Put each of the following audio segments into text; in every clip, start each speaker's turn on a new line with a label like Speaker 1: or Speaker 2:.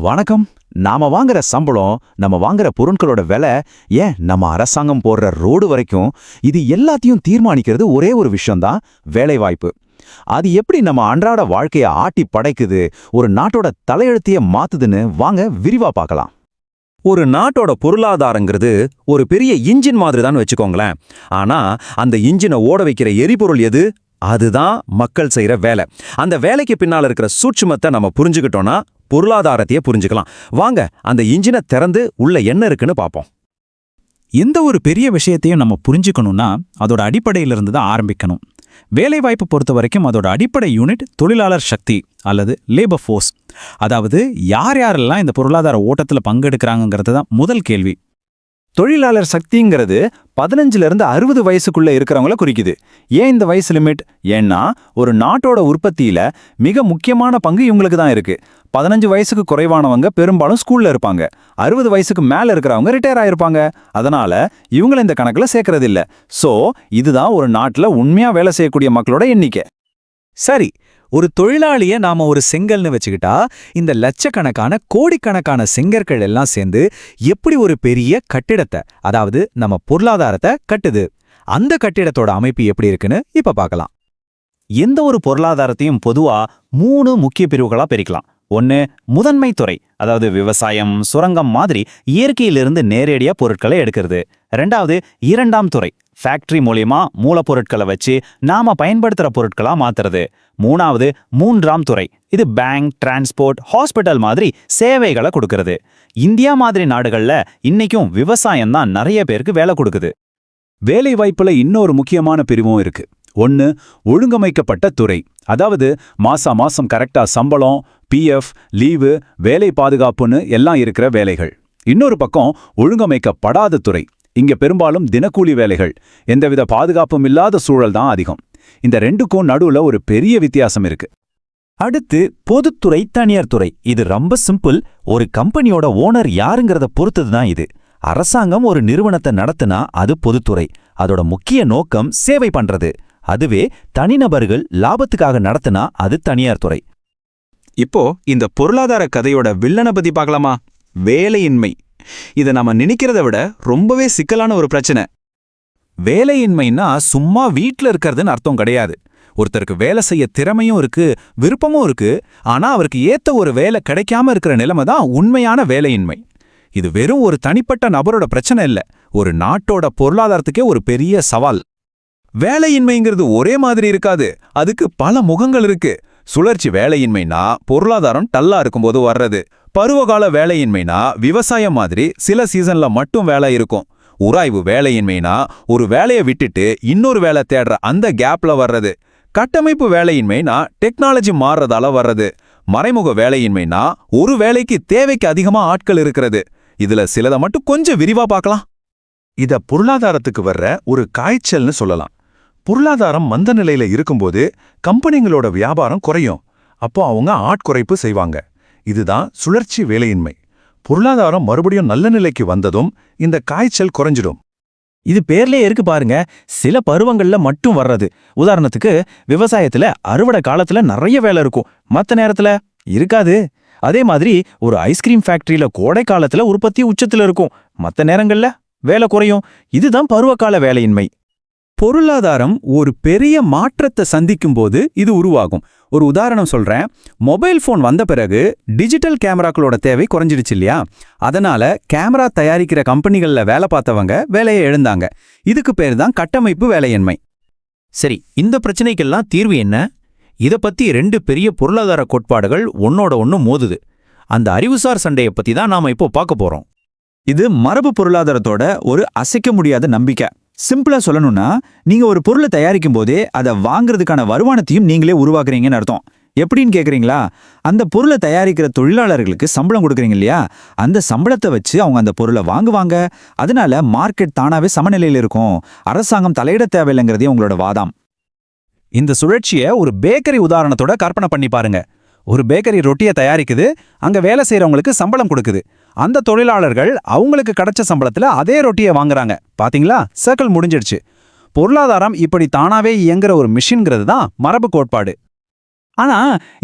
Speaker 1: வணக்கம். நாம வாங்குற சம்பளம், நம்ம வாங்குற பொருட்களோட விலை, ஏன் நம்ம அரசாங்கம் போடுற ரோடு வரைக்கும் இது எல்லாத்தையும் தீர்மானிக்கிறது ஒரே ஒரு விஷயம்தான், வேலைவாய்ப்பு. அது எப்படி நம்ம அன்றாட வாழ்க்கைய ஆட்டி படைக்குது, ஒரு நாட்டோட தலையெழுத்தையே மாத்துதுன்னு வாங்க விரிவா பார்க்கலாம்.
Speaker 2: ஒரு நாட்டோட பொருளாதாரங்கிறது ஒரு பெரிய இன்ஜின் மாதிரி தான் வச்சுக்கோங்களேன். ஆனா அந்த இன்ஜினை ஓட வைக்கிற எரிபொருள் எது? அதுதான் மக்கள் செய்யற வேலை. அந்த வேலைக்கு பின்னால இருக்கிற சூட்சுமத்தை நம்ம புரிஞ்சுக்கிட்டோம்னா பொருளாதாரத்தையே புரிஞ்சுக்கலாம். வாங்க அந்த இன்ஜினை திறந்து உள்ள என்ன இருக்குன்னு பார்ப்போம்.
Speaker 3: எந்த ஒரு பெரிய விஷயத்தையும் நம்ம புரிஞ்சுக்கணும்னா அதோட அடிப்படையிலிருந்து தான் ஆரம்பிக்கணும். வேலைவாய்ப்பு பொறுத்த வரைக்கும் அதோட அடிப்படை யூனிட் தொழிலாளர் சக்தி அல்லது லேபர் ஃபோர்ஸ். அதாவது யார் யாரெல்லாம் இந்த பொருளாதார ஓட்டத்தில் பங்கெடுக்கிறாங்கிறது தான் முதல் கேள்வி.
Speaker 1: தொழிலாளர் சக்திங்கிறது 15லிருந்து 60 வயசுக்குள்ள இருக்கிறவங்கள குறிக்குது. ஏன் இந்த வயசு லிமிட்? ஏன்னா ஒரு நாட்டோட உற்பத்தியில மிக முக்கியமான பங்கு இவங்களுக்கு தான் இருக்கு. 15 வயசுக்கு குறைவானவங்க பெரும்பாலும் ஸ்கூல்ல இருப்பாங்க. 60 வயசுக்கு மேல இருக்கிறவங்க ரிட்டையர் ஆயிருப்பாங்க. அதனால இவங்கள இந்த கணக்குல சேர்க்கறது இல்ல. சோ இதுதான் ஒரு நாட்டுல உண்மையா வேலை செய்யக்கூடிய மக்களோட எண்ணிக்கை.
Speaker 4: சரி, ஒரு தொழிலாளிய நாம ஒரு செங்கல்னு வச்சுக்கிட்டா இந்த லட்சக்கணக்கான கோடிக்கணக்கான செங்கற்கள் எல்லாம் சேர்ந்து எப்படி ஒரு பெரிய கட்டிடத்தை, அதாவது நம்ம பொருளாதாரத்தை கட்டுது. அந்த கட்டிடத்தோட அமைப்பு எப்படி இருக்குன்னு இப்ப பார்க்கலாம்.
Speaker 1: எந்த ஒரு பொருளாதாரத்தையும் பொதுவா 3 முக்கிய பிரிவுகளா பிரிக்கலாம். ஒன்னு முதன்மை துறை, அதாவது விவசாயம், சுரங்கம் மாதிரி இயற்கையிலிருந்து நேரடியா பொருட்களை எடுக்கிறது. ரெண்டாவது இரண்டாம் துறை, ஃபேக்டரி மூலியமா மூலப்பொருட்களை வச்சு நாம பயன்படுத்துற பொருட்களா மாத்துறது. மூணாவது மூன்றாம் துறை, இது பேங்க், டிரான்ஸ்போர்ட், ஹாஸ்பிட்டல் மாதிரி சேவைகளை கொடுக்கறது. இந்தியா மாதிரி நாடுகள்ல இன்னைக்கும் விவசாயம் தான் நிறைய பேருக்கு வேலை கொடுக்குது.
Speaker 5: வேலை வாய்ப்புல இன்னொரு முக்கியமான பிரிவும் இருக்கு. ஒன்னு ஒழுங்கமைக்கப்பட்ட துறை, அதாவது மாசம் கரெக்டா சம்பளம், பிஎஃப், லீவு, வேலை பாதுகாப்புன்னு எல்லாம் இருக்கிற வேலைகள். இன்னொரு பக்கம் ஒழுங்கமைக்கப்படாத துறை. இங்க பெரும்பாலும் தினக்கூலி வேலைகள், எந்தவித பாதுகாப்பும் இல்லாத சூழல் தான் அதிகம். இந்த ரெண்டுக்கும் நடுவுல ஒரு பெரிய வித்தியாசம் இருக்கு.
Speaker 2: அடுத்து பொதுத்துறை, தனியார் துறை. இது ரொம்ப சிம்பிள். ஒரு கம்பெனியோட ஓனர் யாருங்கிறத பொறுத்தது தான் இது. அரசாங்கம் ஒரு நிறுவனத்தை நடத்தினா அது பொதுத்துறை. அதோட முக்கிய நோக்கம் சேவை பண்றது. அதுவே தனிநபர்கள் லாபத்துக்காக நடத்தினா அது தனியார் துறை.
Speaker 4: இப்போ இந்த பொருளாதார கதையோட வில்லனை பத்தி பார்க்கலாமா? வேலையின்மை. இதை நாம நினைக்கிறத விட ரொம்பவே சிக்கலான ஒரு பிரச்சனை. வேலையின்மைன்னா சும்மா வீட்ல இருக்கிறதுன்னு அர்த்தம் கிடையாது. ஒருத்தருக்கு வேலை செய்ய திறமையும் இருக்கு, விருப்பமும் இருக்கு, ஆனா அவருக்கு ஏத்த ஒரு வேலை கிடைக்காம இருக்கிற நிலைமை தான் உண்மையான வேலையின்மை. இது வெறும் ஒரு தனிப்பட்ட நபரோட பிரச்சனை இல்ல, ஒரு நாட்டோட பொருளாதாரத்துக்கே ஒரு பெரிய சவால். வேலையின்மைங்கிறது ஒரே மாதிரி இருக்காது, அதுக்கு பல முகங்கள் இருக்கு. சுழற்சி வேலையின்மைனா பொருளாதாரம் டல்லா இருக்கும்போது வர்றது. பருவகால வேலையின்மைனா விவசாயம் மாதிரி சில சீசன்ல மட்டும் வேலை இருக்கும். உராய்வு வேலையின்மைனா ஒரு வேலையை விட்டுட்டு இன்னொரு வேலை தேடுற அந்த கேப்ல வர்றது. கட்டமைப்பு வேலையின்மைனா டெக்னாலஜி மாறுறதால வர்றது. மறைமுக வேலையின்மைனா ஒரு வேலைக்கு தேவைக்கு அதிகமா ஆட்கள் இருக்கிறது. இதுல சிலதை மட்டும் கொஞ்சம் விரிவா பார்க்கலாம்.
Speaker 6: இத பொருளாதாரத்துக்கு வர்ற ஒரு காய்ச்சல்னு சொல்லலாம். பொருளாதாரம் மந்த நிலையில இருக்கும்போது கம்பெனிங்களோட வியாபாரம் குறையும். அப்போ அவங்க ஆட்குறைப்பு செய்வாங்க. இதுதான் சுழற்சி வேலையின்மை. பொருளாதாரம் மறுபடியும் நல்ல நிலைக்கு வந்ததும் இந்த காய்ச்சல் குறைஞ்சிடும்.
Speaker 3: இது பேர்லயே இருக்கு பாருங்க, சில பருவங்கள்ல மட்டும் வர்றது. உதாரணத்துக்கு விவசாயத்துல அறுவடை காலத்துல நிறைய வேலை இருக்கும், மத்த நேரத்துல இருக்காது. அதே மாதிரி ஒரு ஐஸ்கிரீம் ஃபேக்டரியில கோடை காலத்துல உற்பத்தி உச்சத்துல இருக்கும், மத்த நேரங்கள்ல வேலை குறையும். இதுதான் பருவகால வேலையின்மை.
Speaker 4: பொருளாதாரம் ஒரு பெரிய மாற்றத்தை சந்திக்கும் போது இது உருவாகும். ஒரு உதாரணம் சொல்றேன். மொபைல் போன் வந்த பிறகு டிஜிட்டல் கேமராக்களோட தேவை குறைஞ்சிடுச்சு இல்லையா? அதனால கேமரா தயாரிக்கிற கம்பெனிகள்ல வேலை பார்த்தவங்க வேலையை இழந்தாங்க. இதுக்கு பேர் தான் கட்டமைப்பு வேலையின்மை.
Speaker 2: சரி, இந்த பிரச்சனைக்கெல்லாம் தீர்வு என்ன? இதை பத்தி 2 பெரிய பொருளாதார கோட்பாடுகள் ஒன்னோட ஒன்னு மோதுது. அந்த அறிவுசார் சண்டையை பத்தி தான் நாம இப்போ பார்க்க போறோம்.
Speaker 4: இது மரபு பொருளாதாரத்தோட ஒரு அசைக்க முடியாத நம்பிக்கை. சிம்பிளா சொல்லணும்னா, நீங்க ஒரு பொருளை தயாரிக்கும் போதே அதை வாங்குறதுக்கான வருமானத்தையும் நீங்களே உருவாக்குறீங்கன்னு அர்த்தம். எப்படின்னு கேக்குறீங்களா? அந்த பொருளை தயாரிக்கிற தொழிலாளர்களுக்கு சம்பளம் கொடுக்குறீங்க இல்லையா? அந்த சம்பளத்தை வச்சு அவங்க அந்த பொருளை வாங்குவாங்க. அதனால மார்க்கெட் தானாவே சமநிலையில் இருக்கும். அரசாங்கம் தலையிட தேவையில்லைங்கிறதே உங்களோட வாதம். இந்த சுழற்சியை ஒரு பேக்கரி உதாரணத்தோட கற்பனை பண்ணி பாருங்க. ஒரு பேக்கரி ரொட்டியை தயாரிக்குது, அங்க வேலை செய்யறவங்களுக்கு சம்பளம் கொடுக்குது. அந்த தொழிலாளர்கள் அவங்களுக்கு கிடைச்ச சம்பளத்துல அதே ரொட்டியை வாங்குறாங்க. பாத்தீங்களா? சர்க்கிள் முடிஞ்சிடுச்சு. பொருளாதாரம் இப்படி தானாவே இயங்குற ஒரு மிஷின்ங்கிறது தான் மரபு கோட்பாடு.
Speaker 3: ஆனா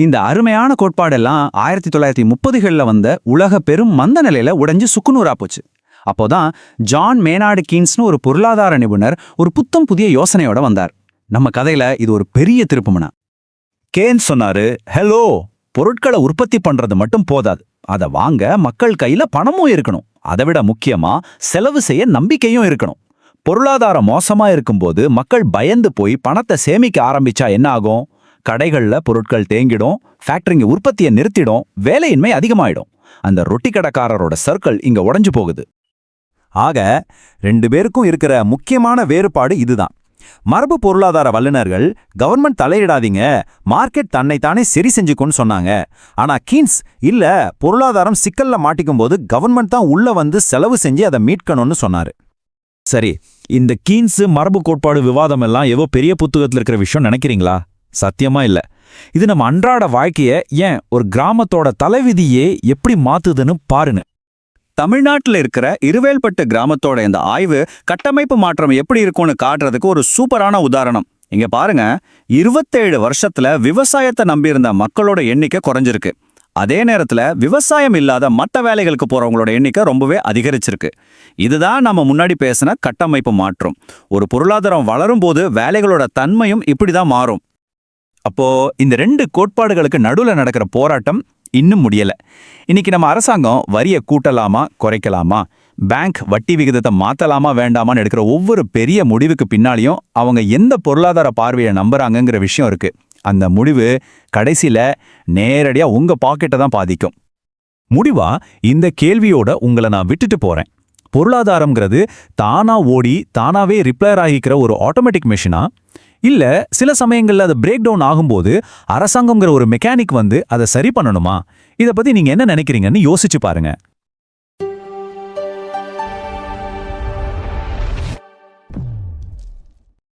Speaker 3: இந்த அருமையான கோட்பாடெல்லாம் 1930களில் வந்த உலக பெரும் மந்த நிலையில உடைஞ்சு சுக்குநூறா போச்சு. அப்போதான் ஜான் மேனார்டு கீன்ஸ்னு ஒரு பொருளாதார நிபுணர் ஒரு புத்தம் புதிய யோசனையோட வந்தார். நம்ம கதையில இது ஒரு பெரிய திருப்புமுனை.
Speaker 1: கேன்ஸ் சொன்னாரு, ஹலோ, பொருட்களை உற்பத்தி பண்றது மட்டும் போதாது, அதை வாங்க மக்கள் கையில பணமும் இருக்கணும். அதை விட முக்கியமா செலவு செய்ய நம்பிக்கையும் இருக்கணும். பொருளாதாரம் மோசமா இருக்கும்போது மக்கள் பயந்து போய் பணத்தை சேமிக்க ஆரம்பிச்சா என்ன ஆகும்? கடைகள்ல பொருட்கள் தேங்கிடும், ஃபேக்டரிங்க உற்பத்தியை நிறுத்திடும், வேலையின்மை அதிகமாயிடும். அந்த ரொட்டி கடைக்காரரோட சர்க்கிள் இங்க உடைஞ்சு போகுது.
Speaker 2: ஆக 2 பேருக்கும் இருக்கிற முக்கியமான வேறுபாடு இதுதான். மரபு பொருளாதார வல்லுநர்கள் கவர்மெண்ட் தலையிடாதீங்க, மார்க்கெட் தன்னைத்தானே சரி செஞ்சுக்கும்னு சொன்னாங்க. ஆனா கீன்ஸ் இல்ல, பொருளாதாரம் சிக்கல்ல மாட்டிக்கும் போது கவர்மெண்ட் தான் உள்ள வந்து செலவு செஞ்சு அதை மீட்கணும்னு சொன்னாரு.
Speaker 3: சரி, இந்த கீன்ஸ் மரபு கோட்பாடு விவாதம் எல்லாம் ஏதோ பெரிய புத்தகத்துல இருக்கிற விஷயம் நினைக்கிறீங்களா? சத்தியமா இல்ல. இது நம்ம அன்றாட வாழ்க்கைய, ஏன் ஒரு கிராமத்தோட தலைவிதியே எப்படி மாத்துதுன்னு பாருங்க.
Speaker 1: தமிழ்நாட்டில் இருக்கிற இருவேல்பட்டு கிராமத்தோட இந்த ஆய்வு கட்டமைப்பு மாற்றம் எப்படி இருக்கும்னு காட்டுறதுக்கு ஒரு சூப்பரான உதாரணம். இங்க பாருங்க, 27 வருஷத்துல விவசாயத்தை நம்பியிருந்த மக்களோட எண்ணிக்கை குறைஞ்சிருக்கு. அதே நேரத்துல விவசாயம் இல்லாத மற்ற வேலைகளுக்கு போறவங்களோட எண்ணிக்கை ரொம்பவே அதிகரிச்சிருக்கு. இதுதான் நம்ம முன்னாடி பேசின கட்டமைப்பு மாற்றம். ஒரு பொருளாதாரம் வளரும் போது வேலைகளோட தன்மையும் இப்படிதான் மாறும்.
Speaker 3: அப்போ இந்த 2 கோட்பாடுகளுக்கு நடுவுல நடக்கிற போராட்டம் இன்னும் முடியல. இன்னைக்கு நம்ம அரசாங்கம் வரியை கூட்டலாமா குறைக்கலாமா, பேங்க் வட்டி விகிதத்தை மாத்தலாமா வேண்டாமான்னு எடுக்கிற ஒவ்வொரு பெரிய முடிவுக்கு பின்னாலையும் அவங்க எந்த பொருளாதார பார்வையை நம்புறாங்கங்கிற விஷயம் இருக்கு. அந்த முடிவு கடைசியில நேரடியா உங்க பாக்கெட்டை தான் பாதிக்கும். முடிவா இந்த கேள்வியோட உங்களை நான் விட்டுட்டு போறேன். பொருளாதாரம்ங்கிறது தானா ஓடி தானாவே ரிப்பேர் ஆகிக்கிற ஒரு ஆட்டோமேட்டிக் மெஷினா, இல்ல சில சமயங்கள்ல அது பிரேக் டவுன் ஆகும்போது அரசாங்கம்ங்கிற ஒரு மெக்கானிக் வந்து அதை சரி பண்ணணுமா? இதை பத்தி நீங்க என்ன நினைக்கிறீங்கன்னு யோசிச்சு பாருங்க.